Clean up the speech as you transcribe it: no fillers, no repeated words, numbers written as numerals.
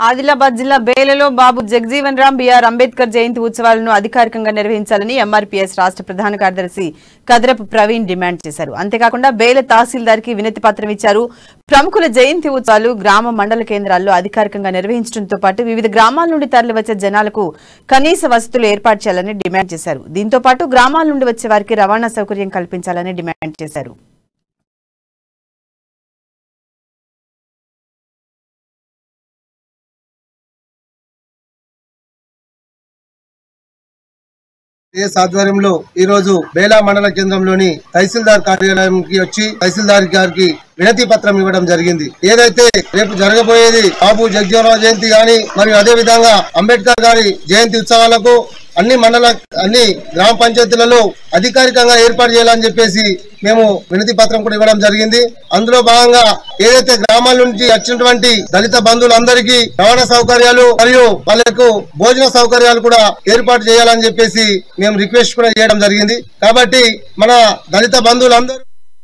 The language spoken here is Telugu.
ఆదిలాబాద్ జిల్లా బేలలో బాబు జగజీవన్ రామ్ బిఆర్ అంబేద్కర్ జయంతి ఉత్సవాలను అధికారికంగా నిర్వహించాలని ఎంఆర్పీఎస్ రాష్ట్ర ప్రధాన కార్యదర్శి కదరపు ప్రవీణ్ డిమాండ్ చేశారు. అంతేకాకుండా బేల తహసీల్దార్కి వినతి పత్రం ఇచ్చారు. ప్రముఖుల జయంతి ఉత్సవాలు గ్రామ మండల కేంద్రాల్లో అధికారికంగా నిర్వహించడంతో పాటు వివిధ గ్రామాల నుండి తరలివచ్చే జనాలకు కనీస వసతులు ఏర్పాటు చేయాలని డిమాండ్ చేశారు. దీంతో పాటు గ్రామాల నుండి వచ్చే వారికి రవాణా సౌకర్యం కల్పించాలని డిమాండ్ చేశారు. ఆధ్వర్యంలో ఈ రోజు బేలా మండల కేంద్రంలోని తహసీల్దార్ కార్యాలయంకి వచ్చి తహసీల్దార్ గారికి వినతి పత్రం ఇవ్వడం జరిగింది. ఏదైతే రేపు జరగబోయేది బాబు జగజీవన్ జయంతి గాని మరియు అదే విధంగా అంబేద్కర్ గారి జయంతి ఉత్సవాలకు అన్ని గ్రామ పంచాయతీలలో అధికారికంగా ఏర్పాటు చేయాలని చెప్పేసి మేము వినతి పత్రం కూడా ఇవ్వడం జరిగింది. అందులో భాగంగా ఏదైతే గ్రామాల నుంచి వచ్చినటువంటి దళిత బంధువులందరికీ రవాణా సౌకర్యాలు మరియు వాళ్ళకు భోజన సౌకర్యాలు కూడా ఏర్పాటు చేయాలని చెప్పేసి మేము రిక్వెస్ట్ కూడా చేయడం జరిగింది. కాబట్టి మన దళిత బంధువులందరూ